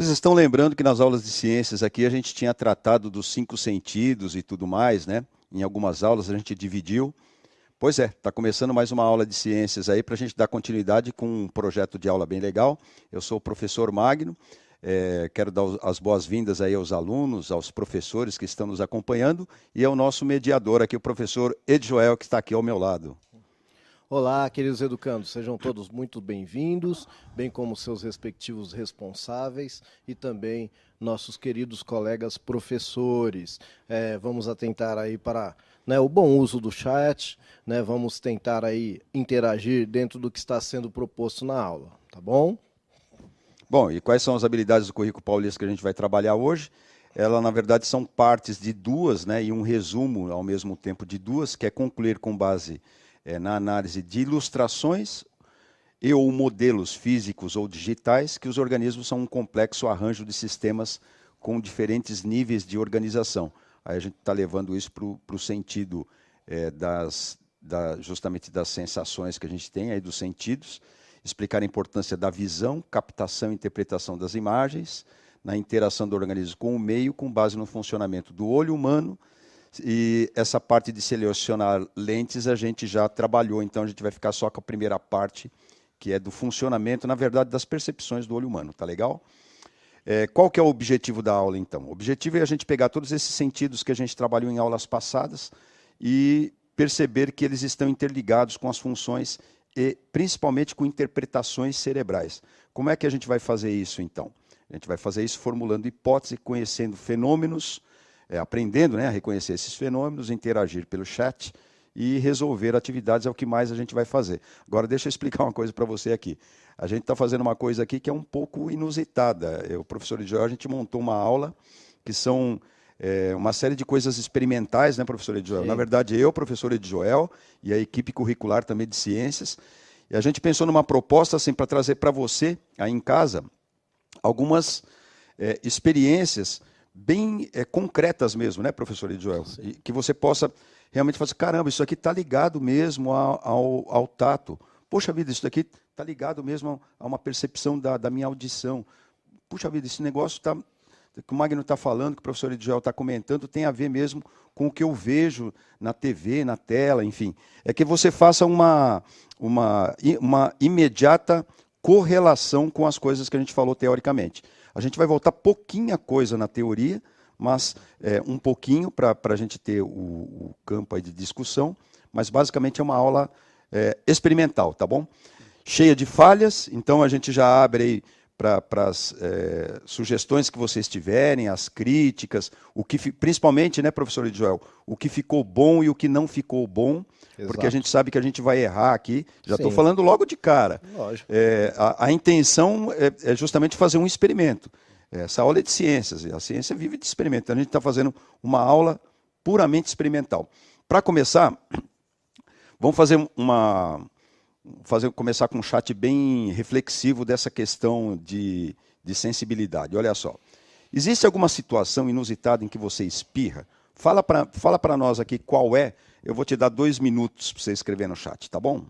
Vocês estão lembrando que nas aulas de ciências aqui a gente tinha tratado dos cinco sentidos e tudo mais, né? Em algumas aulas a gente dividiu. Pois é, está começando mais uma aula de ciências aí para a gente dar continuidade com um projeto de aula bem legal. Eu sou o professor Magno, quero dar as boas-vindas aí aos alunos, aos professores que estão nos acompanhando e ao nosso mediador aqui, o professor Edjoel, que está aqui ao meu lado. Olá, queridos educandos, sejam todos muito bem-vindos, bem como seus respectivos responsáveis e também nossos queridos colegas professores. Vamos atentar aí para o bom uso do chat, vamos tentar aí interagir dentro do que está sendo proposto na aula, tá bom? Bom, e quais são as habilidades do currículo paulista que a gente vai trabalhar hoje? Ela, na verdade, são partes de duas, né, e um resumo ao mesmo tempo de duas, que é concluir com base na análise de ilustrações e ou modelos físicos ou digitais, que os organismos são um complexo arranjo de sistemas com diferentes níveis de organização. Aí a gente está levando isso para o sentido justamente das sensações que a gente tem, aí dos sentidos, explicar a importância da visão, captação e interpretação das imagens, na interação do organismo com o meio, com base no funcionamento do olho humano. E essa parte de selecionar lentes a gente já trabalhou, então a gente vai ficar só com a primeira parte, que é do funcionamento, na verdade, das percepções do olho humano, tá legal? Qual que é o objetivo da aula, então? O objetivo é a gente pegar todos esses sentidos que a gente trabalhou em aulas passadas e perceber que eles estão interligados com as funções e principalmente com interpretações cerebrais. Como é que a gente vai fazer isso, então? A gente vai fazer isso formulando hipóteses, conhecendo fenômenos, aprendendo, né, a reconhecer esses fenômenos, interagir pelo chat e resolver atividades é o que mais a gente vai fazer. Agora, deixa eu explicar uma coisa para você aqui. A gente está fazendo uma coisa aqui que é um pouco inusitada. O professor Edjoel, a gente montou uma aula que são uma série de coisas experimentais, né, professor Edjoel? Na Sim. verdade, eu, professor Edjoel, e a equipe curricular também de ciências, e a gente pensou numa proposta assim, para trazer para você, aí em casa, algumas experiências bem concretas mesmo, né, professor Edjoel? Sim. E que você possa realmente fazer, caramba, isso aqui está ligado mesmo ao tato. Poxa vida, isso daqui está ligado mesmo a uma percepção da minha audição. Puxa vida, esse negócio está que o Magno está falando, que o professor Edjoel está comentando, tem a ver mesmo com o que eu vejo na TV, na tela, enfim. É que você faça uma imediata correlação com as coisas que a gente falou teoricamente. A gente vai voltar pouquinha coisa na teoria, mas um pouquinho para a gente ter o campo aí de discussão, mas basicamente é uma aula experimental, tá bom? Cheia de falhas, então a gente já abre aí para as sugestões que vocês tiverem, as críticas, principalmente, né, professor Edjoel, o que ficou bom e o que não ficou bom, porque a gente Exato. sabe que a gente vai errar aqui. Já estou Sim, falando logo de cara. lógico. A intenção é justamente fazer um experimento. Essa aula é de ciências, e a ciência vive de experimento. Então, a gente está fazendo uma aula puramente experimental. Para começar, vamos começar com um chat bem reflexivo dessa questão de sensibilidade. Olha só. Existe alguma situação inusitada em que você espirra? Fala para nós aqui qual é. Eu vou te dar 2 minutos para você escrever no chat, tá bom?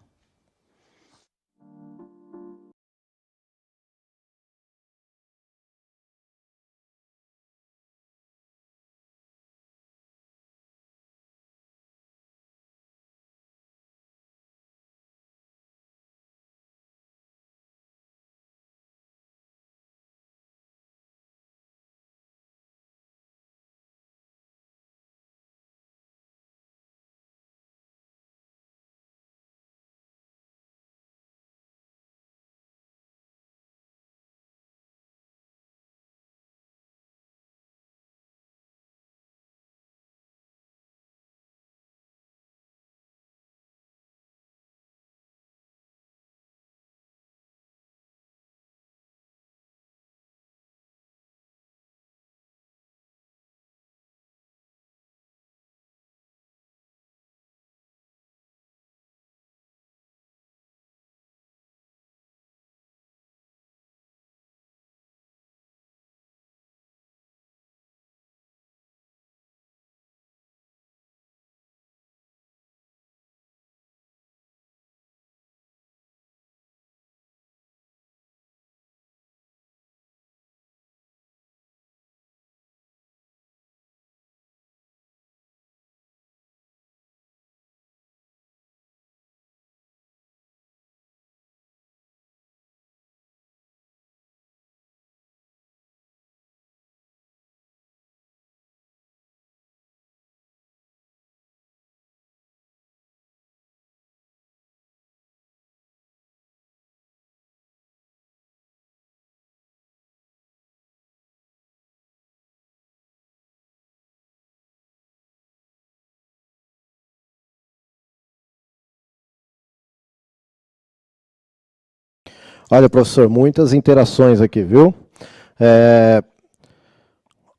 Olha, professor, muitas interações aqui, viu?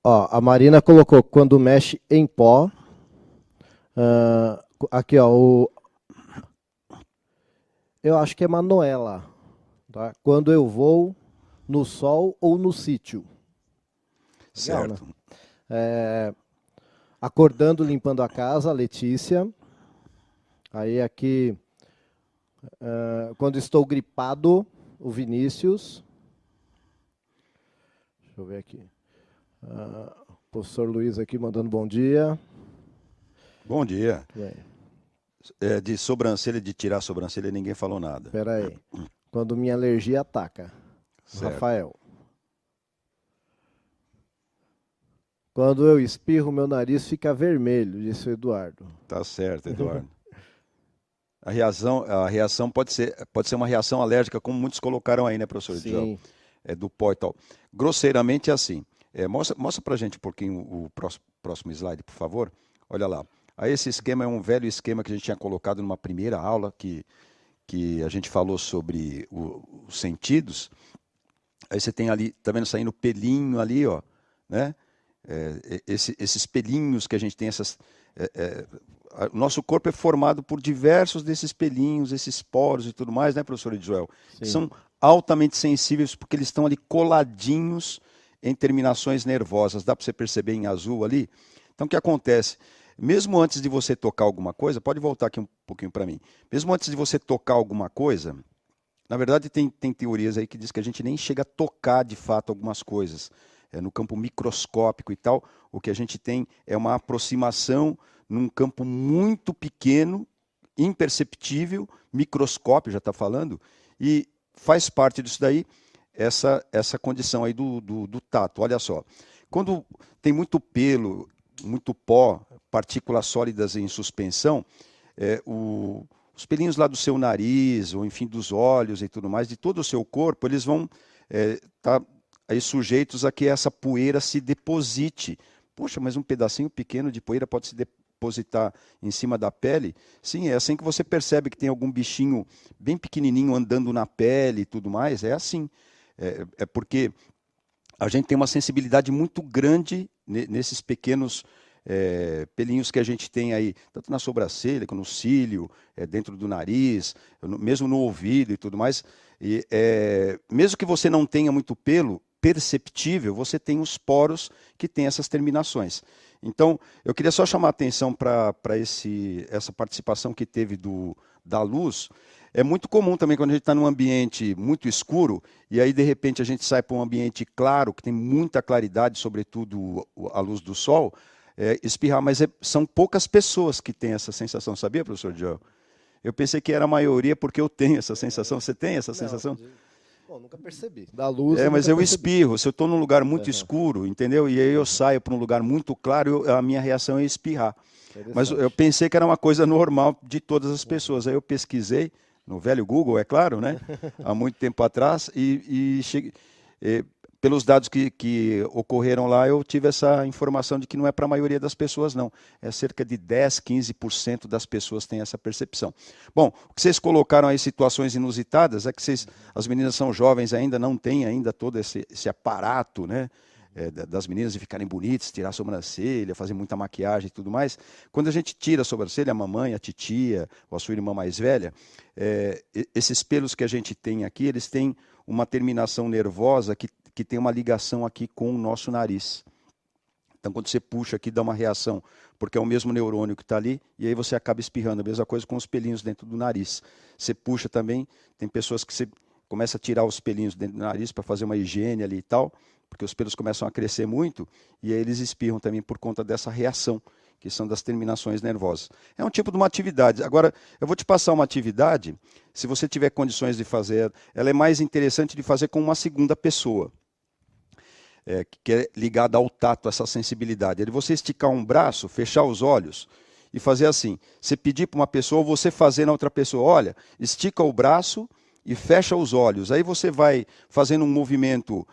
A Marina colocou quando mexe em pó. Aqui, ó, eu acho que é Manuela. Tá? Quando eu vou no sol ou no sítio. Legal, Certo. Né? Acordando, limpando a casa, Letícia. Aí aqui, quando estou gripado, o Vinícius. Deixa eu ver aqui. O professor Luiz aqui mandando bom dia. Bom dia. Bem. De sobrancelha, de tirar a sobrancelha, ninguém falou nada. Espera aí. Quando minha alergia ataca. Certo. Rafael. Quando eu espirro, meu nariz fica vermelho, disse o Eduardo. Tá certo, Eduardo. A reação pode ser uma reação alérgica, como muitos colocaram aí, né, professor? Sim. Do pó e tal. Grosseiramente é assim. Mostra pra gente um pouquinho o próximo slide, por favor. Olha lá. Aí esse esquema é um velho esquema que a gente tinha colocado numa primeira aula, que a gente falou sobre os sentidos. Aí você tem ali, tá vendo, saindo pelinho ali, ó, né? Esses pelinhos que a gente tem, o nosso corpo é formado por diversos desses pelinhos, esses poros e tudo mais, né, professor Edjoel? Que são altamente sensíveis porque eles estão ali coladinhos em terminações nervosas. Dá para você perceber em azul ali? Então, o que acontece? Mesmo antes de você tocar alguma coisa, pode voltar aqui um pouquinho para mim. Mesmo antes de você tocar alguma coisa, na verdade tem teorias aí que diz que a gente nem chega a tocar de fato algumas coisas. No campo microscópico e tal, o que a gente tem é uma aproximação num campo muito pequeno, imperceptível, microscópio já está falando, e faz parte disso daí essa condição aí do tato. Olha só, quando tem muito pelo, muito pó, partículas sólidas em suspensão, os pelinhos lá do seu nariz, ou enfim dos olhos e tudo mais, de todo o seu corpo, eles vão estar aí sujeitos a que essa poeira se deposite. Poxa, mas um pedacinho pequeno de poeira pode se depositar em cima da pele? Sim, é assim que você percebe que tem algum bichinho bem pequenininho andando na pele e tudo mais, é assim. É porque a gente tem uma sensibilidade muito grande nesses pequenos pelinhos que a gente tem aí, tanto na sobrancelha, como no cílio, dentro do nariz, mesmo no ouvido e tudo mais. E, mesmo que você não tenha muito pelo perceptível, você tem os poros que têm essas terminações. Então, eu queria só chamar a atenção para essa participação que teve da luz. É muito comum também quando a gente está num ambiente muito escuro e aí de repente a gente sai para um ambiente claro, que tem muita claridade, sobretudo a luz do sol, espirrar, mas são poucas pessoas que têm essa sensação, sabia, professor Joel? Eu pensei que era a maioria porque eu tenho essa sensação. Você tem essa sensação? Bom, nunca percebi. Da luz. Mas eu espirro. Se eu estou num lugar muito escuro, entendeu? E aí eu saio para um lugar muito claro, a minha reação é espirrar. Mas eu pensei que era uma coisa normal de todas as pessoas. Aí eu pesquisei no velho Google, é claro, né? Há muito tempo atrás e cheguei. Pelos dados que ocorreram lá, eu tive essa informação de que não é para a maioria das pessoas, não. É cerca de 10, 15% das pessoas têm essa percepção. Bom, o que vocês colocaram aí, situações inusitadas, é que as meninas são jovens ainda, não têm ainda todo esse aparato, né? Das meninas de ficarem bonitas, tirar a sobrancelha, fazer muita maquiagem e tudo mais. Quando a gente tira a sobrancelha, a mamãe, a titia, ou a sua irmã mais velha, esses pelos que a gente tem aqui, eles têm uma terminação nervosa que tem uma ligação aqui com o nosso nariz. Então, quando você puxa aqui, dá uma reação, porque é o mesmo neurônio que está ali, e aí você acaba espirrando. A mesma coisa com os pelinhos dentro do nariz. Você puxa também, tem pessoas que você começa a tirar os pelinhos dentro do nariz para fazer uma higiene ali e tal, porque os pelos começam a crescer muito, e aí eles espirram também por conta dessa reação, que são das terminações nervosas. É um tipo de uma atividade. Agora, eu vou te passar uma atividade, se você tiver condições de fazer, ela é mais interessante de fazer com uma segunda pessoa. Que é ligada ao tato, essa sensibilidade. É de você esticar um braço, fechar os olhos e fazer assim. Você pedir para uma pessoa, ou você fazer na outra pessoa, olha, estica o braço e fecha os olhos. Aí você vai fazendo um movimento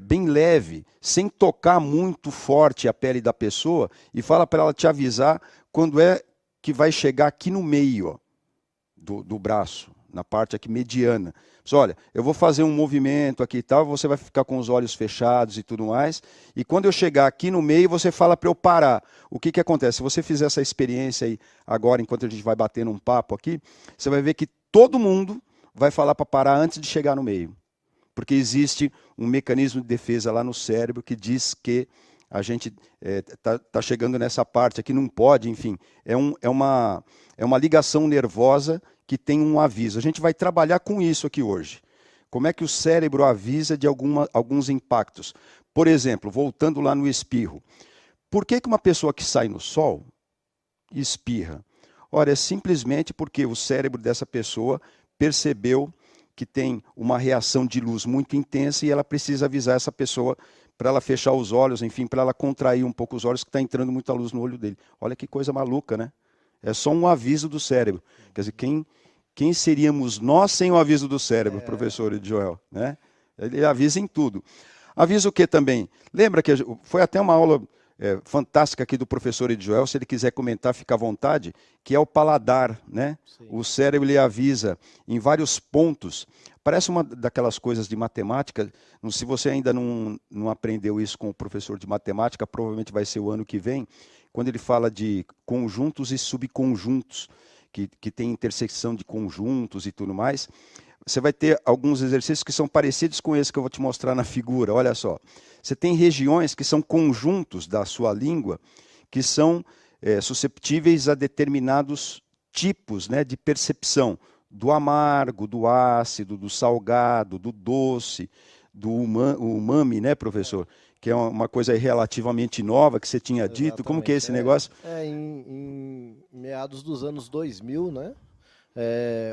bem leve, sem tocar muito forte a pele da pessoa, e fala para ela te avisar quando é que vai chegar aqui no meio, ó, do braço. na parte aqui mediana. Mas, olha, eu vou fazer um movimento aqui e tal, você vai ficar com os olhos fechados e tudo mais, e quando eu chegar aqui no meio, você fala para eu parar. O que acontece? Se você fizer essa experiência aí agora, enquanto a gente vai batendo um papo aqui, você vai ver que todo mundo vai falar para parar antes de chegar no meio. Porque existe um mecanismo de defesa lá no cérebro que diz que a gente tá chegando nessa parte aqui, não pode, enfim. É uma ligação nervosa que tem um aviso. A gente vai trabalhar com isso aqui hoje. Como é que o cérebro avisa de alguns impactos? Por exemplo, voltando lá no espirro. Por que uma pessoa que sai no sol espirra? Ora, é simplesmente porque o cérebro dessa pessoa percebeu que tem uma reação de luz muito intensa e ela precisa avisar essa pessoa para ela fechar os olhos, enfim, para ela contrair um pouco os olhos, que está entrando muita luz no olho dele. Olha que coisa maluca, né? É só um aviso do cérebro. Quer dizer, quem seríamos nós sem o aviso do cérebro, professor Joel? Né? Ele avisa em tudo. Avisa o que também? Lembra que foi até uma aula fantástica aqui do professor Joel, se ele quiser comentar, fica à vontade, que é o paladar, né? O cérebro ele avisa em vários pontos. Parece uma daquelas coisas de matemática. Se você ainda não aprendeu isso com o professor de matemática, provavelmente vai ser o ano que vem, quando ele fala de conjuntos e subconjuntos, que tem intersecção de conjuntos e tudo mais. Você vai ter alguns exercícios que são parecidos com esse que eu vou te mostrar na figura. Olha só. Você tem regiões que são conjuntos da sua língua, que são susceptíveis a determinados tipos, né, de percepção. Do amargo, do ácido, do salgado, do doce, do umami, né, professor? Que é uma coisa relativamente nova que você tinha dito. Exatamente. Como que é esse negócio? Em meados dos anos 2000, né?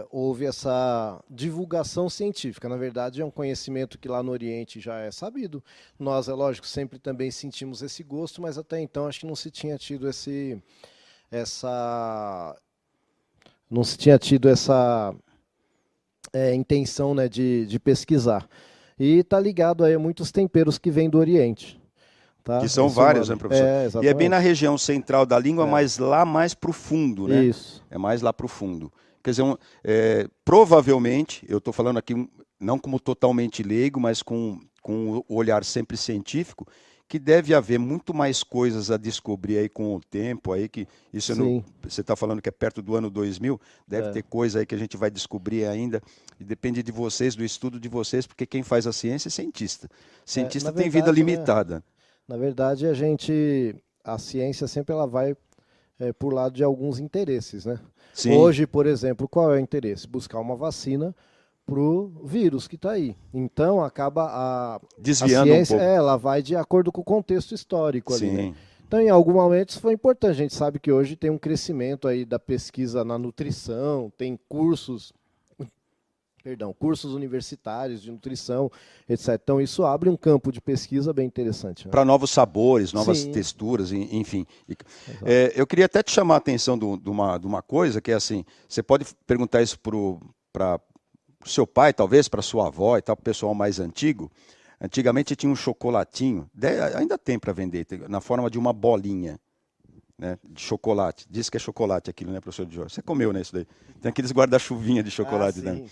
Houve essa divulgação científica. Na verdade, é um conhecimento que lá no Oriente já é sabido. Nós, é lógico, sempre também sentimos esse gosto, mas até então acho que não se tinha tido essa intenção, né, de pesquisar. E está ligado aí a muitos temperos que vêm do Oriente. Tá? Que são vários, né, professor? E é bem na região central da língua, mas lá mais para o fundo, né? Isso. É mais lá para o fundo. Quer dizer, provavelmente, eu estou falando aqui não como totalmente leigo, mas com o olhar sempre científico, que deve haver muito mais coisas a descobrir aí com o tempo, aí que isso você está falando que é perto do ano 2000, deve ter coisa aí que a gente vai descobrir ainda, e depende de vocês, do estudo de vocês, porque quem faz a ciência é cientista. Cientista tem vida limitada. Na verdade, a ciência sempre ela vai por lado de alguns interesses, né? Sim. Hoje, por exemplo, qual é o interesse? Buscar uma vacina para o vírus que está aí. Então, acaba desviando a ciência, um pouco. Ela vai de acordo com o contexto histórico ali, Sim. né? Então, em algum momento, isso foi importante. A gente sabe que hoje tem um crescimento aí da pesquisa na nutrição, tem cursos universitários de nutrição, etc. Então, isso abre um campo de pesquisa bem interessante. Né? Para novos sabores, novas texturas, enfim. Eu queria até te chamar a atenção de uma coisa, que é assim, você pode perguntar isso para o seu pai, talvez, para sua avó e tal, para o pessoal mais antigo. Antigamente tinha um chocolatinho, ainda tem para vender, na forma de uma bolinha. Né, de chocolate. Diz que é chocolate aquilo, né, professor Jorge? Você comeu, né, isso daí? Tem aqueles guarda-chuvinha de chocolate, né?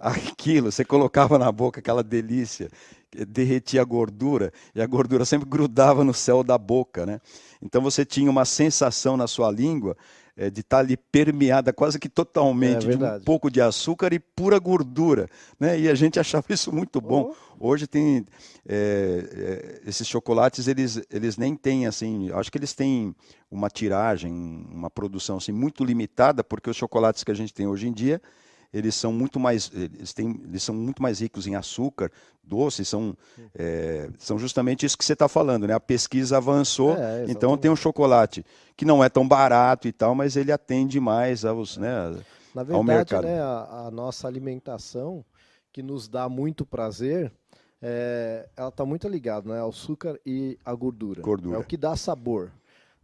Aquilo, você colocava na boca, aquela delícia, derretia a gordura, e a gordura sempre grudava no céu da boca, né? Então você tinha uma sensação na sua língua de estar ali permeada quase que totalmente de um pouco de açúcar e pura gordura, né? E a gente achava isso muito bom. Hoje tem esses chocolates, eles nem têm assim, acho que eles têm uma tiragem, uma produção assim muito limitada, porque os chocolates que a gente tem hoje em dia, eles são muito mais ricos em açúcar, doces, são justamente isso que você está falando, né? A pesquisa avançou, então tem um chocolate que não é tão barato e tal, mas ele atende mais aos, né, na verdade, ao mercado. Né, a nossa alimentação, que nos dá muito prazer, ela está muito ligada, né, ao açúcar e à gordura. É o que dá sabor.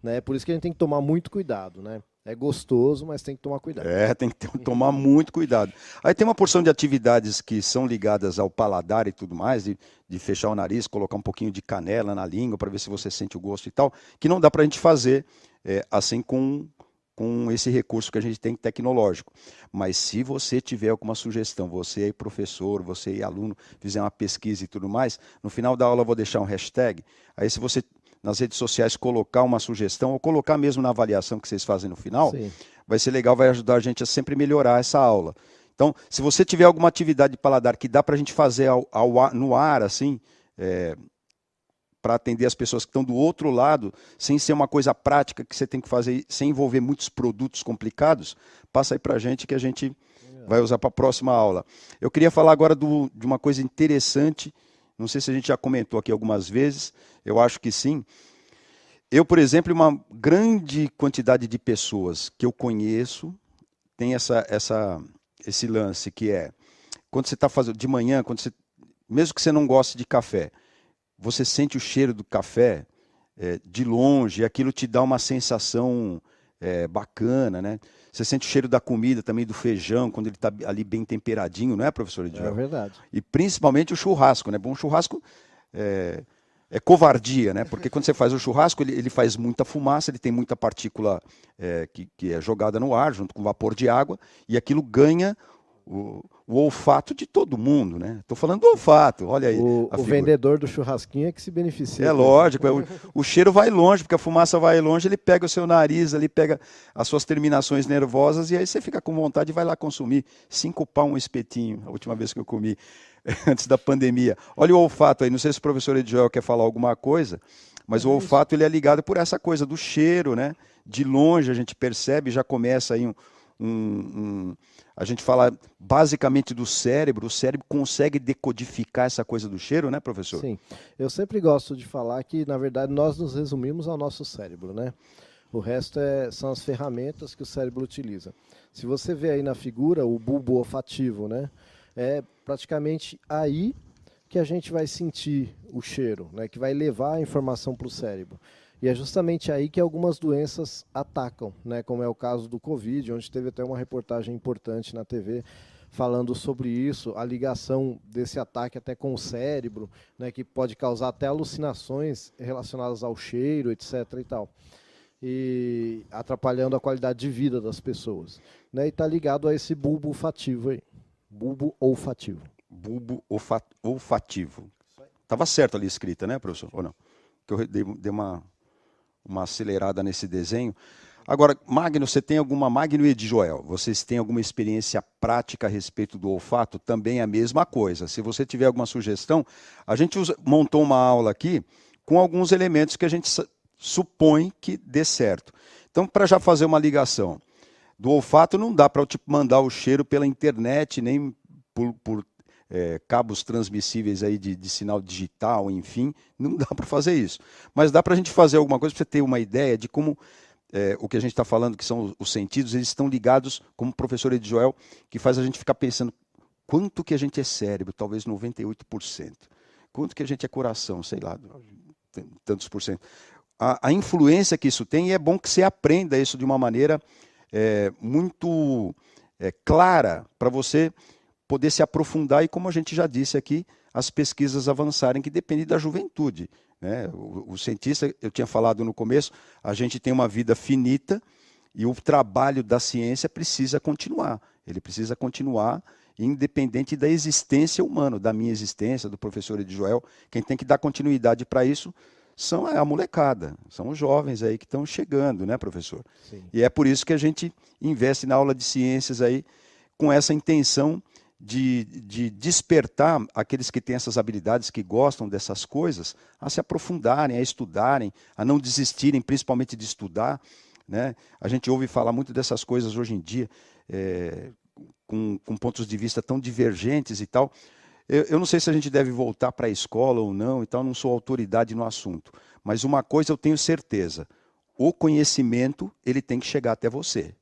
Né? Por isso que a gente tem que tomar muito cuidado, né? É gostoso, mas tem que tomar cuidado. Tem que tomar muito cuidado. Aí tem uma porção de atividades que são ligadas ao paladar e tudo mais, de fechar o nariz, colocar um pouquinho de canela na língua para ver se você sente o gosto e tal, que não dá para a gente fazer assim com com esse recurso que a gente tem tecnológico. Mas se você tiver alguma sugestão, você aí professor, você aí aluno, fizer uma pesquisa e tudo mais, no final da aula eu vou deixar um hashtag, aí se você nas redes sociais colocar uma sugestão, ou colocar mesmo na avaliação que vocês fazem no final, sim, vai ser legal, vai ajudar a gente a sempre melhorar essa aula. Então, se você tiver alguma atividade de paladar que dá para a gente fazer no ar, assim, para atender as pessoas que estão do outro lado, sem ser uma coisa prática que você tem que fazer, sem envolver muitos produtos complicados, passa aí para a gente que a gente vai usar para a próxima aula. Eu queria falar agora de uma coisa interessante, não sei se a gente já comentou aqui algumas vezes, eu acho que sim. Eu, por exemplo, uma grande quantidade de pessoas que eu conheço tem esse lance que é, quando você está fazendo de manhã, mesmo que você não goste de café, você sente o cheiro do café de longe, e aquilo te dá uma sensação bacana, né? Você sente o cheiro da comida também, do feijão, quando ele está ali bem temperadinho, não é, professor Edivel? É verdade. E principalmente o churrasco, né? Bom churrasco é covardia, né? Porque quando você faz o churrasco, ele faz muita fumaça, ele tem muita partícula que é jogada no ar, junto com vapor de água, e aquilo ganha o olfato de todo mundo, né? Estou falando do olfato, olha aí. O vendedor do churrasquinho é que se beneficia. É lógico, o cheiro vai longe, porque a fumaça vai longe, ele pega o seu nariz, ali pega as suas terminações nervosas, e aí você fica com vontade e vai lá consumir. 5 pau um espetinho, a última vez que eu comi, antes da pandemia. Olha o olfato aí, não sei se o professor Edivel quer falar alguma coisa, mas o olfato ele é ligado por essa coisa do cheiro, né? De longe a gente percebe, já começa aí a gente fala basicamente do cérebro, o cérebro consegue decodificar essa coisa do cheiro, né, professor? Sim, eu sempre gosto de falar que, na verdade, nós nos resumimos ao nosso cérebro, né? O resto são as ferramentas que o cérebro utiliza. Se você vê aí na figura o bulbo olfativo, né? É praticamente aí que a gente vai sentir o cheiro, né? Que vai levar a informação para o cérebro. E é justamente aí que algumas doenças atacam, né? Como é o caso do Covid, onde teve até uma reportagem importante na TV falando sobre isso, a ligação desse ataque até com o cérebro, né? Que pode causar até alucinações relacionadas ao cheiro, etc. e tal. E atrapalhando a qualidade de vida das pessoas. Né? E está ligado a esse bulbo olfativo aí. Bulbo olfativo. Bulbo olfativo. Estava certo ali escrita, né, professor? Ou não? Que eu dei uma acelerada nesse desenho. Agora, Magno, Magno e Edjoel, vocês têm alguma experiência prática a respeito do olfato? Também é a mesma coisa. Se você tiver alguma sugestão, a gente montou uma aula aqui com alguns elementos que a gente supõe que dê certo. Então, para já fazer uma ligação, do olfato não dá para eu mandar o cheiro pela internet, nem por cabos transmissíveis aí de sinal digital, enfim, não dá para fazer isso. Mas dá para a gente fazer alguma coisa para você ter uma ideia de como o que a gente está falando, que são os sentidos, eles estão ligados, como o professor Edjoel, que faz a gente ficar pensando quanto que a gente é cérebro, talvez 98%. Quanto que a gente é coração, sei lá, tantos por cento. A influência que isso tem, e é bom que você aprenda isso de uma maneira muito clara, para você poder se aprofundar e, como a gente já disse aqui, as pesquisas avançarem, que depende da juventude. Né? O cientista, eu tinha falado no começo, a gente tem uma vida finita e o trabalho da ciência precisa continuar. Ele precisa continuar independente da existência humana, da minha existência, do professor Edjoel. Quem tem que dar continuidade para isso são a molecada, são os jovens aí que estão chegando, né, professor? Sim. E é por isso que a gente investe na aula de ciências aí, com essa intenção de despertar aqueles que têm essas habilidades, que gostam dessas coisas, a se aprofundarem, a estudarem, a não desistirem, principalmente de estudar. Né? A gente ouve falar muito dessas coisas hoje em dia, com pontos de vista tão divergentes e tal. Eu não sei se a gente deve voltar para a escola ou não, então não sou autoridade no assunto. Mas uma coisa eu tenho certeza, o conhecimento ele tem que chegar até você.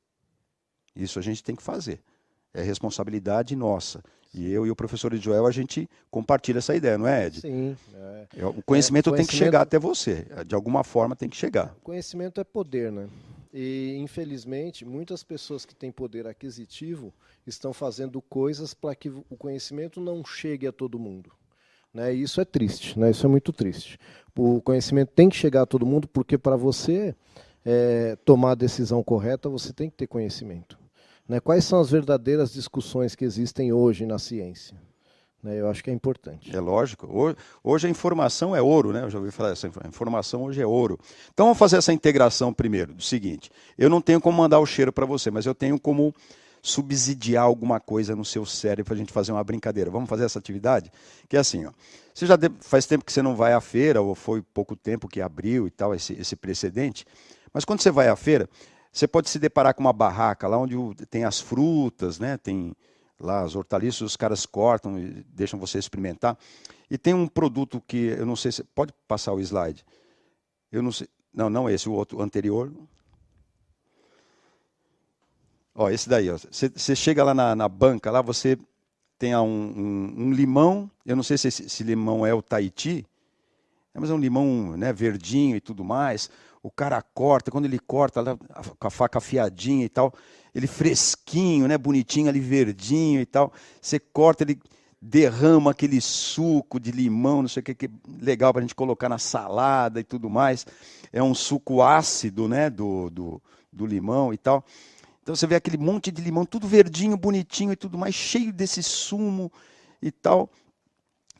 Isso a gente tem que fazer. É responsabilidade nossa. E eu e o professor Edjoel, a gente compartilha essa ideia, não é, Ed? Sim. O conhecimento tem que chegar até você. De alguma forma tem que chegar. Conhecimento é poder, né? E, infelizmente, muitas pessoas que têm poder aquisitivo estão fazendo coisas para que o conhecimento não chegue a todo mundo. Né? E isso é triste, né? Isso é muito triste. O conhecimento tem que chegar a todo mundo, porque para você tomar a decisão correta, você tem que ter conhecimento. Né? Quais são as verdadeiras discussões que existem hoje na ciência? Né? Eu acho que é importante. É lógico. Hoje a informação é ouro, né? Eu já ouvi falar essa informação hoje é ouro. Então vamos fazer essa integração primeiro, do seguinte, eu não tenho como mandar o cheiro para você, mas eu tenho como subsidiar alguma coisa no seu cérebro para a gente fazer uma brincadeira. Vamos fazer essa atividade? Que é assim, ó. Você já faz tempo que você não vai à feira, ou foi pouco tempo que abriu e tal, esse precedente, mas quando você vai à feira, você pode se deparar com uma barraca lá onde tem as frutas, né? Tem lá as hortaliças, os caras cortam e deixam você experimentar. E tem um produto que, eu não sei se... Pode passar o slide? Eu não sei... Não esse, o outro, o anterior. Ó, esse daí, ó. Você chega lá na banca, lá você tem um limão, eu não sei se esse limão é o Tahiti, mas é um limão, né, verdinho e tudo mais. O cara corta, quando ele corta lá, com a faca afiadinha e tal, ele fresquinho, né, bonitinho ali, verdinho e tal. Você corta, ele derrama aquele suco de limão, não sei o que é legal para a gente colocar na salada e tudo mais. É um suco ácido, né, do limão e tal. Então você vê aquele monte de limão, tudo verdinho, bonitinho e tudo mais, cheio desse sumo e tal.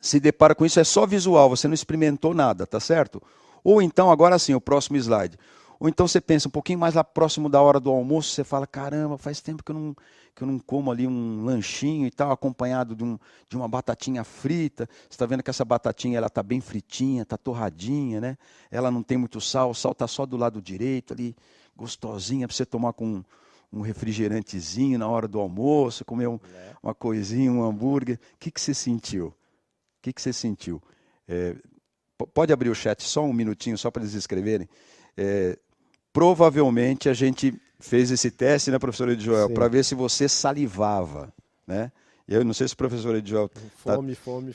Se depara com isso, é só visual, você não experimentou nada, tá certo? Ou então, agora sim, o próximo slide. Ou então você pensa um pouquinho mais lá próximo da hora do almoço, você fala, caramba, faz tempo que eu não como ali um lanchinho e tal, acompanhado de uma batatinha frita. Você está vendo que essa batatinha ela está bem fritinha, está torradinha, né? Ela não tem muito sal, o sal está só do lado direito ali, gostosinha, para você tomar com um refrigerantezinho na hora do almoço, comer uma coisinha, um hambúrguer. O que você sentiu? O que você sentiu? Pode abrir o chat só um minutinho, só para eles escreverem. Provavelmente a gente fez esse teste, né, professora Edjoel, para ver se você salivava, né? Eu não sei se o professor Edjoel... Fome. Fome,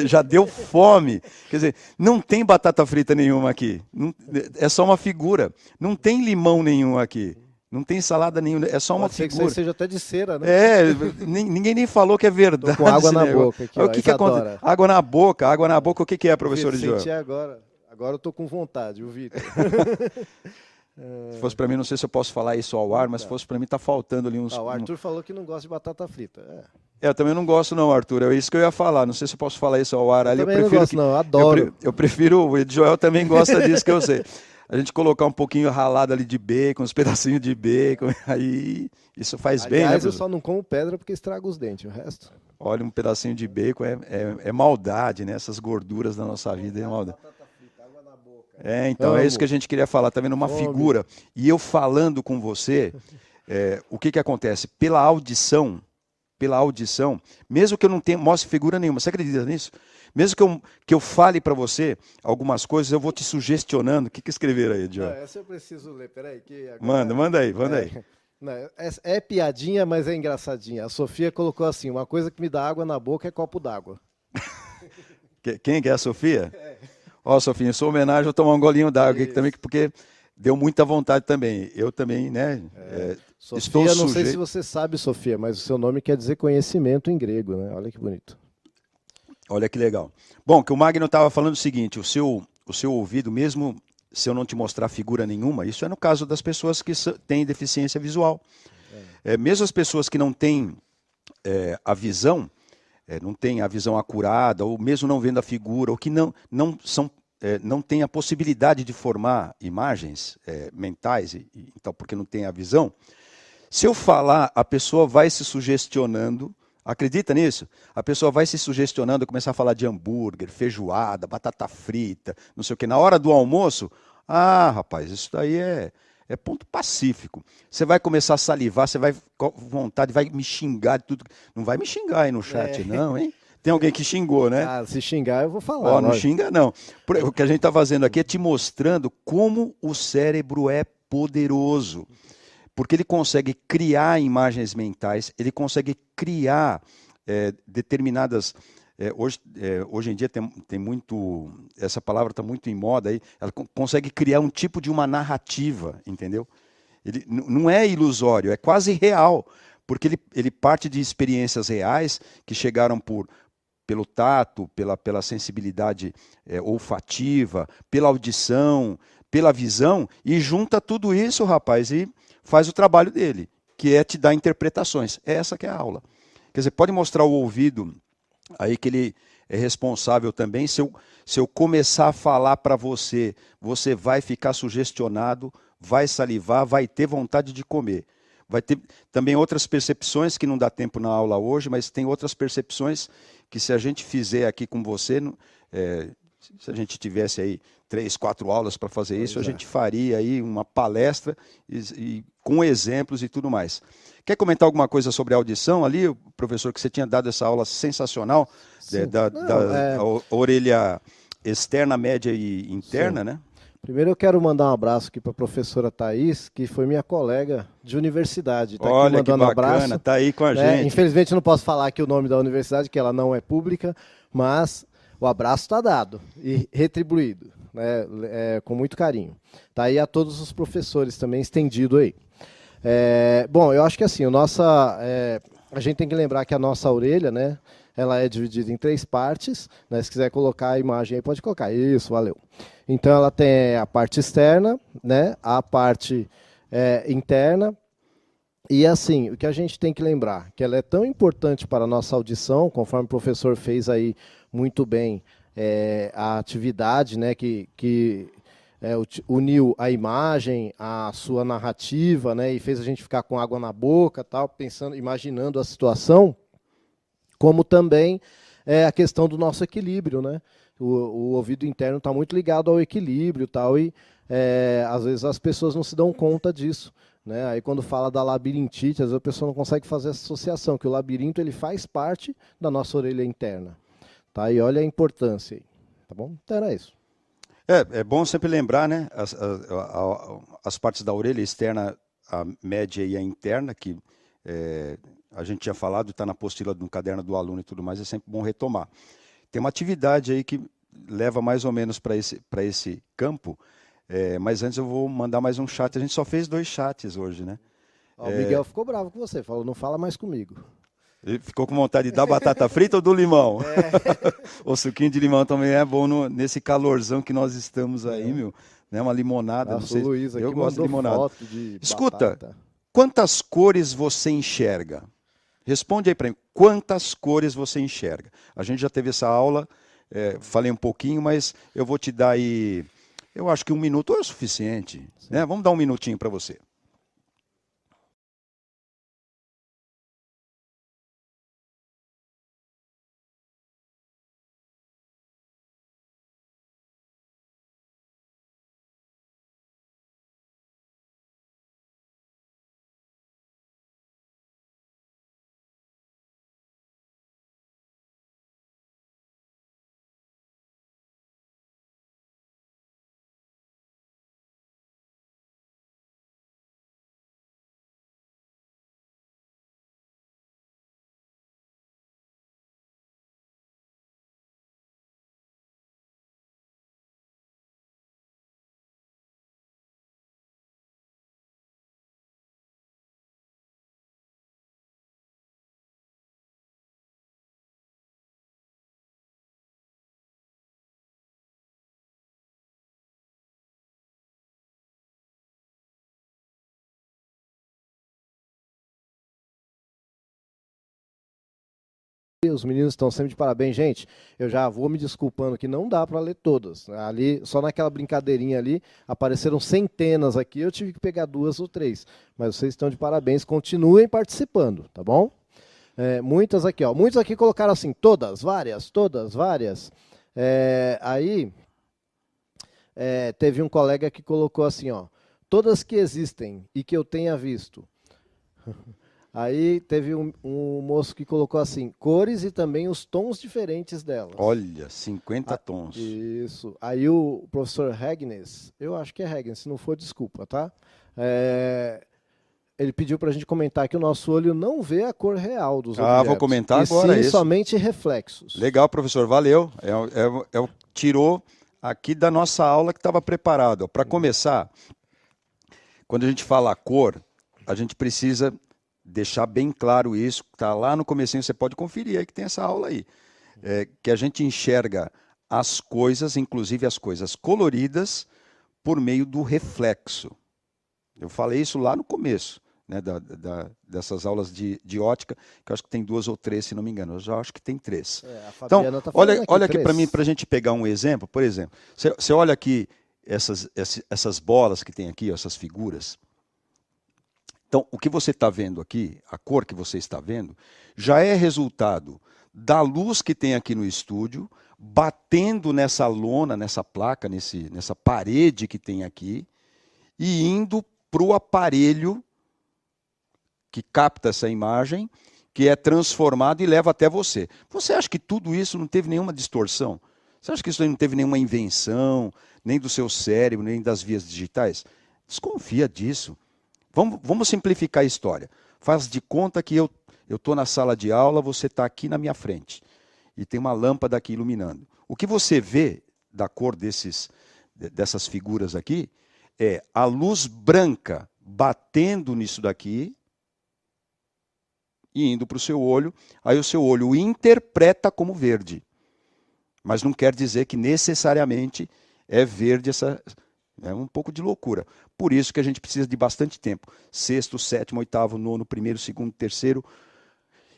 já deu fome. Quer dizer, não tem batata frita nenhuma aqui. É só uma figura. Não tem limão nenhum aqui. Não tem salada nenhuma, é só uma figura. Que seja até de cera, né? Ninguém nem falou que é verdade. Tô com água na boca aqui, ó, o que acontece? Água na boca, o que é, professor Edjoel? Senti agora eu tô com vontade, o Vitor. Se fosse para mim, não sei se eu posso falar isso ao ar, mas se fosse para mim, tá faltando ali uns... O Arthur falou que não gosta de batata frita. Eu também não gosto não, Arthur, é isso que eu ia falar, não sei se eu posso falar isso ao ar. Eu também não gosto não, adoro. Eu prefiro, o Edjoel também gosta disso, que eu sei. A gente colocar um pouquinho ralado ali de bacon, uns pedacinhos de bacon, aí isso faz bem, né? Aliás, eu só não como pedra porque estraga os dentes, o resto... Olha, um pedacinho de bacon é maldade, né? Essas gorduras da nossa vida é maldade. Então é isso que a gente queria falar, tá vendo? Uma figura. E eu falando com você, o que acontece? Pela audição, mesmo que eu não tenha, mostre figura nenhuma, você acredita nisso? Mesmo que eu fale para você algumas coisas, eu vou te sugestionando. O que escreveram aí, Diogo? Essa eu preciso ler, peraí. Agora... Manda aí. Não, é piadinha, mas é engraçadinha. A Sofia colocou assim, uma coisa que me dá água na boca é copo d'água. Quem que é a Sofia? Ó, Sofia, em sua homenagem, eu vou tomar um golinho d'água aqui também, porque deu muita vontade também. Eu também, né? Sofia, estou não sei se você sabe, Sofia, mas o seu nome quer dizer conhecimento em grego, né? Olha que bonito. Olha que legal. Bom, que o Magno estava falando o seguinte, o seu ouvido, mesmo se eu não te mostrar figura nenhuma, isso é no caso das pessoas que têm deficiência visual. Mesmo as pessoas que não têm a visão, não têm a visão acurada, ou mesmo não vendo a figura, ou que não têm a possibilidade de formar imagens mentais, então, porque não tem a visão, se eu falar, a pessoa vai se sugestionando. Acredita nisso? A pessoa vai se sugestionando, começar a falar de hambúrguer, feijoada, batata frita, não sei o quê. Na hora do almoço, rapaz, isso daí é ponto pacífico. Você vai começar a salivar, você vai com vontade, vai me xingar de tudo. Não vai me xingar aí no chat, não, hein? Tem alguém que xingou, né? Se xingar eu vou falar. Não xinga não. O que a gente está fazendo aqui é te mostrando como o cérebro é poderoso. Porque ele consegue criar imagens mentais, ele consegue criar determinadas... hoje em dia tem muito... Essa palavra está muito em moda aí. Ela consegue criar um tipo de uma narrativa, entendeu? Ele não é ilusório, é quase real. Porque ele parte de experiências reais que chegaram pelo tato, pela sensibilidade olfativa, pela audição, pela visão e junta tudo isso, rapaz, e faz o trabalho dele, que é te dar interpretações. Essa que é a aula. Quer dizer, pode mostrar o ouvido aí que ele é responsável também. Se eu começar a falar para você, você vai ficar sugestionado, vai salivar, vai ter vontade de comer. Vai ter também outras percepções que não dá tempo na aula hoje, mas tem outras percepções que se a gente fizer aqui com você, se a gente tivesse aí 3, 4 aulas para fazer isso, a gente faria aí uma palestra e com exemplos e tudo mais. Quer comentar alguma coisa sobre a audição ali, professor, que você tinha dado essa aula sensacional da orelha externa, média e interna, Sim. né? Primeiro eu quero mandar um abraço aqui para a professora Thaís, que foi minha colega de universidade. Tá Olha aqui que mandando bacana, abraço, tá aí com a gente. Infelizmente eu não posso falar aqui o nome da universidade, que ela não é pública, mas o abraço está dado e retribuído, né, com muito carinho. Tá aí a todos os professores também estendido aí. Bom, eu acho que assim, a gente tem que lembrar que a nossa orelha, né, ela é dividida em 3 partes, né, se quiser colocar a imagem aí, pode colocar. Isso, valeu. Então ela tem a parte externa, né, a parte interna, e assim, o que a gente tem que lembrar, que ela é tão importante para a nossa audição, conforme o professor fez aí muito bem a atividade, né, que uniu a imagem, a sua narrativa, né, e fez a gente ficar com água na boca, tal, pensando, imaginando a situação, como também a questão do nosso equilíbrio, né? O ouvido interno está muito ligado ao equilíbrio, tal, e às vezes as pessoas não se dão conta disso, né? Aí quando fala da labirintite, às vezes a pessoa não consegue fazer essa associação, que o labirinto ele faz parte da nossa orelha interna, tá? E olha a importância aí, tá bom? Então era isso. É bom sempre lembrar, né, as partes da orelha externa, a média e a interna, que a gente tinha falado, está na apostila no caderno do aluno e tudo mais, é sempre bom retomar. Tem uma atividade aí que leva mais ou menos para esse campo, mas antes eu vou mandar mais um chat. A gente só fez 2 chats hoje, né? Ó, o Miguel ficou bravo com você, falou, não fala mais comigo. Ele ficou com vontade da batata frita ou do limão? O suquinho de limão também é bom nesse calorzão que nós estamos aí, meu. Né? Uma limonada, Nossa, não sei. o Luiz aqui Eu gosto de limonada. Foto de Escuta, batata. Quantas cores você enxerga? Responde aí para mim. Quantas cores você enxerga? A gente já teve essa aula, falei um pouquinho, mas eu vou te dar aí, eu acho que 1 minuto é o suficiente. Né? Vamos dar 1 minutinho para você. Os meninos estão sempre de parabéns, gente. Eu já vou me desculpando que não dá para ler todas. Ali, só naquela brincadeirinha ali, apareceram centenas aqui, eu tive que pegar 2 ou 3. Mas vocês estão de parabéns, continuem participando, tá bom? Muitas aqui, ó. Muitos aqui colocaram assim, todas, várias. Aí teve um colega que colocou assim, ó, todas que existem e que eu tenha visto. Aí teve um moço que colocou assim, cores e também os tons diferentes delas. Olha, 50 tons. Isso. Aí o professor Regnes, eu acho que é Regnes, se não for, desculpa, tá? Ele pediu para a gente comentar que o nosso olho não vê a cor real dos objetos. Vou comentar agora sim, isso. Somente reflexos. Legal, professor, valeu. Tirou aqui da nossa aula que estava preparado. Para começar, quando a gente fala cor, a gente precisa deixar bem claro isso, está lá no comecinho, você pode conferir aí que tem essa aula aí. Que a gente enxerga as coisas, inclusive as coisas coloridas, por meio do reflexo. Eu falei isso lá no começo, né, dessas aulas de ótica, que eu acho que tem 2 ou 3, se não me engano. Eu já acho que tem 3. Então, olha aqui para mim, para a gente pegar um exemplo. Por exemplo, você olha aqui essas bolas que tem aqui, essas figuras. Então, o que você está vendo aqui, a cor que você está vendo, já é resultado da luz que tem aqui no estúdio, batendo nessa lona, nessa placa, nessa parede que tem aqui, e indo para o aparelho que capta essa imagem, que é transformado e leva até você. Você acha que tudo isso não teve nenhuma distorção? Você acha que isso não teve nenhuma invenção, nem do seu cérebro, nem das vias digitais? Desconfia disso. Vamos simplificar a história. Faz de conta que eu estou na sala de aula, você está aqui na minha frente. E tem uma lâmpada aqui iluminando. O que você vê da cor dessas figuras aqui é a luz branca batendo nisso daqui e indo para o seu olho. Aí o seu olho o interpreta como verde. Mas não quer dizer que necessariamente é verde essa... É um pouco de loucura. Por isso que a gente precisa de bastante tempo. 6º, 7º, 8º, 9º, 1º, 2º, 3º.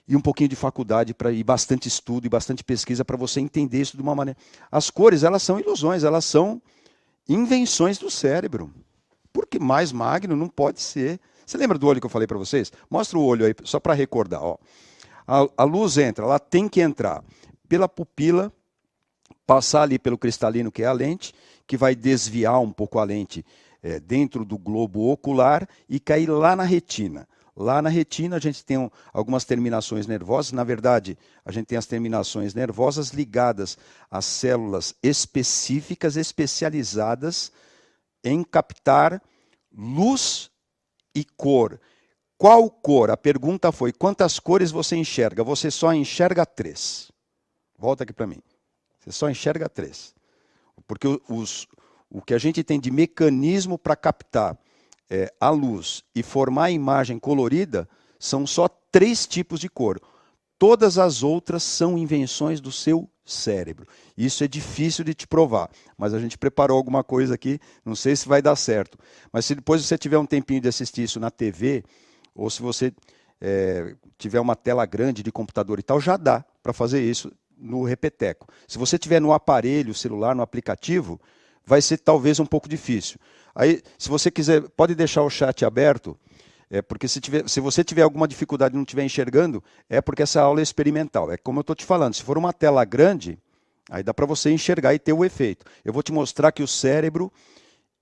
E um pouquinho de faculdade e bastante estudo e bastante pesquisa para você entender isso de uma maneira. As cores, elas são ilusões, elas são invenções do cérebro. Porque mais magno não pode ser. Você lembra do olho que eu falei para vocês? Mostra o olho aí, só para recordar. Ó. A luz entra, ela tem que entrar pela pupila, passar ali pelo cristalino, que é a lente, que vai desviar um pouco a lente dentro do globo ocular e cair lá na retina. Lá na retina a gente tem algumas terminações nervosas. Na verdade, a gente tem as terminações nervosas ligadas a células específicas, especializadas em captar luz e cor. Qual cor? A pergunta foi, quantas cores você enxerga? Você só enxerga 3. Volta aqui para mim. Você só enxerga 3. Porque o que a gente tem de mecanismo para captar a luz e formar a imagem colorida são só 3 tipos de cor. Todas as outras são invenções do seu cérebro. Isso é difícil de te provar, mas a gente preparou alguma coisa aqui, não sei se vai dar certo. Mas se depois você tiver um tempinho de assistir isso na TV, ou se você tiver uma tela grande de computador e tal, já dá para fazer isso no repeteco. Se você tiver no aparelho celular, no aplicativo, vai ser talvez um pouco difícil. Aí, se você quiser, pode deixar o chat aberto, porque se você tiver alguma dificuldade e não estiver enxergando, é porque essa aula é experimental. É como eu estou te falando, se for uma tela grande, aí dá para você enxergar e ter o efeito. Eu vou te mostrar que o cérebro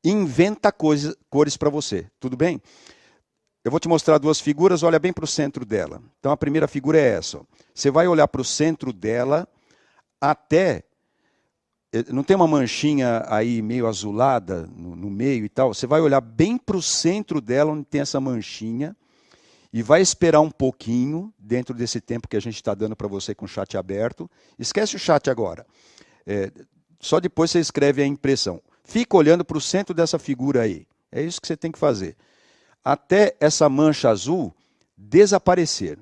inventa cores para você, tudo bem? Eu vou te mostrar 2 figuras, olha bem para o centro dela. Então a primeira figura é essa. Ó. Você vai olhar para o centro dela até... Não tem uma manchinha aí meio azulada no meio e tal? Você vai olhar bem para o centro dela, onde tem essa manchinha, e vai esperar um pouquinho, dentro desse tempo que a gente está dando para você com o chat aberto. Esquece o chat agora. Só depois você escreve a impressão. Fica olhando para o centro dessa figura aí. É isso que você tem que fazer. Até essa mancha azul desaparecer.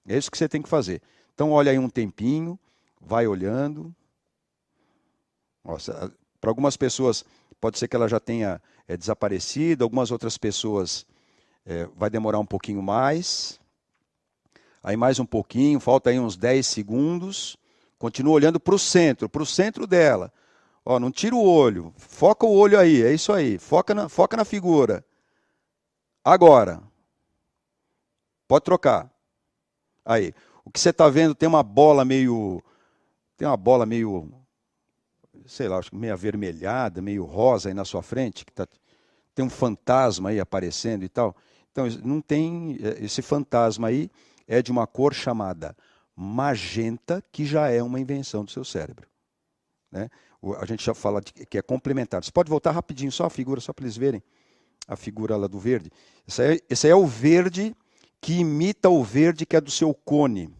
É isso que você tem que fazer. Então, olha aí um tempinho, vai olhando. Para algumas pessoas, pode ser que ela já tenha desaparecido, algumas outras pessoas vai demorar um pouquinho mais. Aí mais um pouquinho, falta aí uns 10 segundos. Continua olhando para o centro dela. Ó, não tira o olho, foca o olho aí, é isso aí, foca na figura. Agora, pode trocar. Aí, o que você está vendo tem uma bola meio, sei lá, acho que meio avermelhada, meio rosa aí na sua frente, que tem um fantasma aí aparecendo e tal. Então, não tem, esse fantasma aí é de uma cor chamada magenta, que já é uma invenção do seu cérebro. Né? A gente já fala que é complementar. Você pode voltar rapidinho, só a figura, só para eles verem a figura lá do verde. Esse aí é o verde que imita o verde que é do seu cone.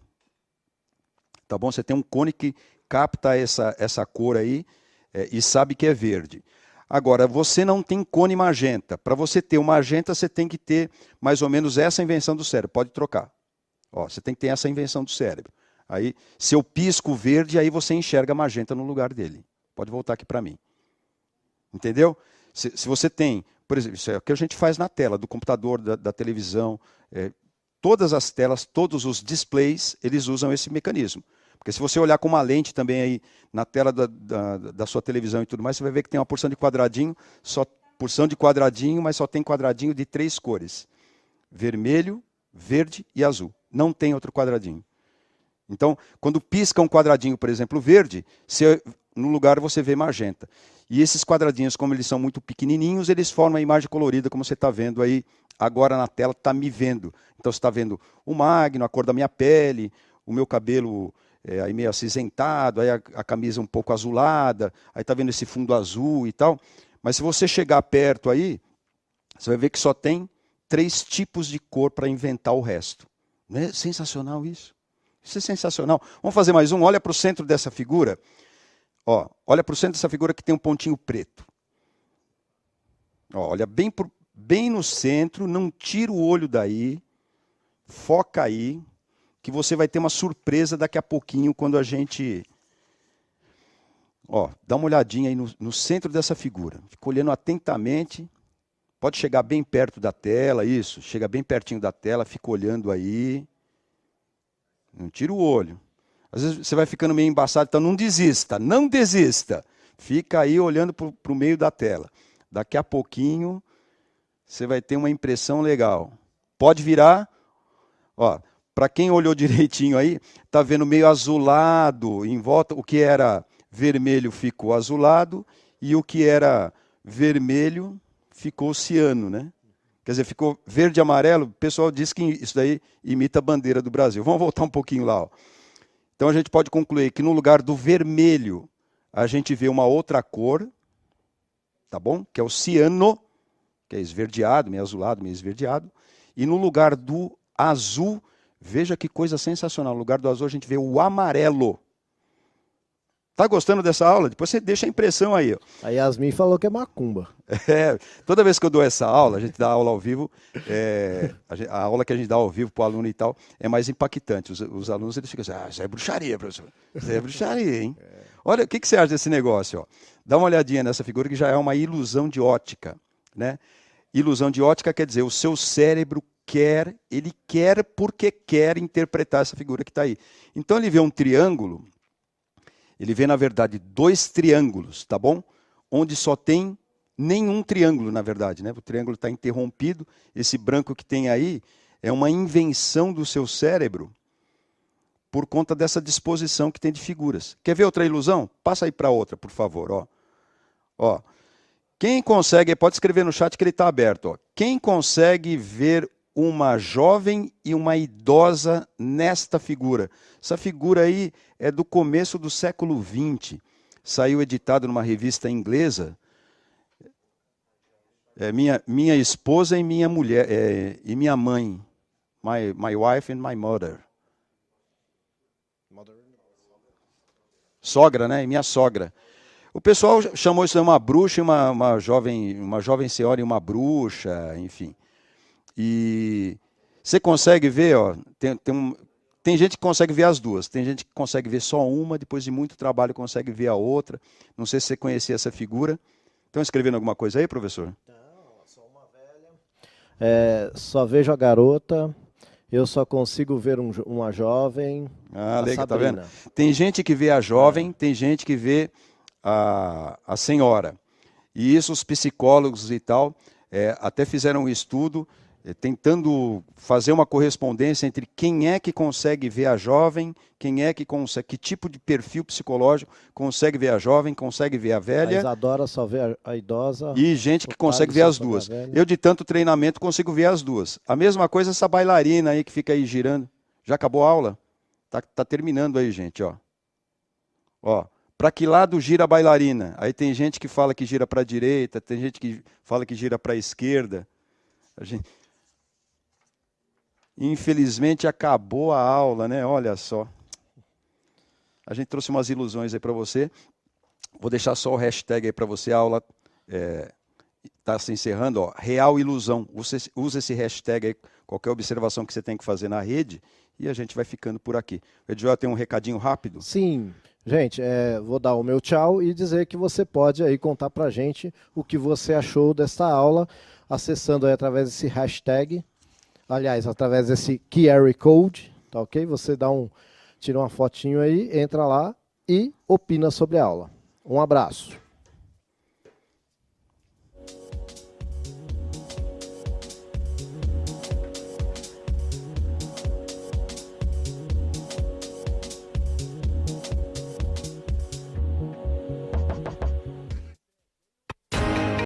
Tá bom? Você tem um cone que capta essa cor aí e sabe que é verde. Agora, você não tem cone magenta. Para você ter o magenta, você tem que ter mais ou menos essa invenção do cérebro. Pode trocar. Ó, você tem que ter essa invenção do cérebro. Aí, se eu pisco verde, aí você enxerga magenta no lugar dele. Pode voltar aqui para mim. Entendeu? Se você tem, por exemplo, isso é o que a gente faz na tela do computador, da televisão, todas as telas, todos os displays, eles usam esse mecanismo. Porque se você olhar com uma lente também aí na tela da sua televisão e tudo mais, você vai ver que tem uma porção de quadradinho, mas só tem quadradinho de 3 cores. Vermelho, verde e azul. Não tem outro quadradinho. Então, quando pisca um quadradinho, por exemplo, verde, no lugar você vê magenta. E esses quadradinhos, como eles são muito pequenininhos, eles formam a imagem colorida, como você está vendo aí agora na tela, está me vendo. Então, você está vendo o magno, a cor da minha pele, o meu cabelo aí meio acinzentado, aí a camisa um pouco azulada, aí está vendo esse fundo azul e tal. Mas se você chegar perto aí, você vai ver que só tem 3 tipos de cor para inventar o resto. Não é sensacional isso? Isso é sensacional. Vamos fazer mais um. Olha para o centro dessa figura. Ó, olha para o centro dessa figura que tem um pontinho preto. Ó, olha bem no centro, não tira o olho daí, foca aí, que você vai ter uma surpresa daqui a pouquinho quando a gente... Ó, dá uma olhadinha aí no centro dessa figura. Fica olhando atentamente. Pode chegar bem perto da tela, isso. Chega bem pertinho da tela, fica olhando aí. Não tira o olho. Às vezes você vai ficando meio embaçado, então não desista, não desista. Fica aí olhando para o meio da tela. Daqui a pouquinho você vai ter uma impressão legal. Pode virar. Ó, para quem olhou direitinho aí, está vendo meio azulado em volta. O que era vermelho ficou azulado e o que era vermelho ficou ciano, né? Quer dizer, ficou verde e amarelo. O pessoal diz que isso daí imita a bandeira do Brasil. Vamos voltar um pouquinho lá. Ó. Então a gente pode concluir que no lugar do vermelho a gente vê uma outra cor, tá bom? Que é o ciano, que é esverdeado, meio azulado, meio esverdeado. E no lugar do azul, veja que coisa sensacional. No lugar do azul a gente vê o amarelo. Tá gostando dessa aula? Depois você deixa a impressão aí. Ó. A Yasmin falou que é macumba. Toda vez que eu dou essa aula, a gente dá aula ao vivo, a aula que a gente dá ao vivo para o aluno e tal, é mais impactante. Os alunos eles ficam assim, isso é bruxaria, professor. Isso é bruxaria, hein? Olha, o que você acha desse negócio? Ó? Dá uma olhadinha nessa figura que já é uma ilusão de ótica. Né? Ilusão de ótica quer dizer, o seu cérebro ele quer porque quer interpretar essa figura que está aí. Então ele vê um triângulo, ele vê, na verdade, 2 triângulos, tá bom? Onde só tem nenhum triângulo, na verdade. Né? O triângulo está interrompido. Esse branco que tem aí é uma invenção do seu cérebro por conta dessa disposição que tem de figuras. Quer ver outra ilusão? Passa aí para outra, por favor. Ó. Ó. Quem consegue, pode escrever no chat que ele está aberto. Ó. Quem consegue ver uma jovem e uma idosa nesta figura? Essa figura aí é do começo do século XX. Saiu editado numa revista inglesa. Minha esposa e minha mulher, e minha mãe. My wife and my mother. Sogra, né? E minha sogra. O pessoal chamou isso de uma bruxa, uma jovem senhora e uma bruxa, enfim. E você consegue ver, ó, tem gente que consegue ver as duas, tem gente que consegue ver só uma, depois de muito trabalho consegue ver a outra. Não sei se você conhecia essa figura. Estão escrevendo alguma coisa aí, professor? Não, só uma velha. Só vejo a garota, eu só consigo ver uma jovem. Legal, tá vendo? Tem gente que vê a jovem, tem gente que vê a senhora. E isso os psicólogos e tal até fizeram um estudo tentando fazer uma correspondência entre quem é que consegue ver a jovem, quem é que consegue, que tipo de perfil psicológico consegue ver a jovem, consegue ver a velha. A Isadora só vê a idosa. E gente que consegue ver as duas. Eu, de tanto treinamento, consigo ver as duas. A mesma coisa essa bailarina aí que fica aí girando. Já acabou a aula? Tá terminando aí, gente, ó. Ó. Para que lado gira a bailarina? Aí tem gente que fala que gira para a direita, tem gente que fala que gira para a esquerda. Infelizmente acabou a aula, né? Olha só. A gente trouxe umas ilusões aí para você. Vou deixar só o hashtag aí para você, a aula está se encerrando, ó, real ilusão. Usa esse hashtag aí, qualquer observação que você tem que fazer na rede, e a gente vai ficando por aqui. O Edjoel tem um recadinho rápido? Sim, gente, vou dar o meu tchau e dizer que você pode aí contar pra gente o que você achou desta aula, acessando aí através desse hashtag, aliás, através desse QR Code, tá ok? Você tira uma fotinho aí, entra lá e opina sobre a aula. Um abraço.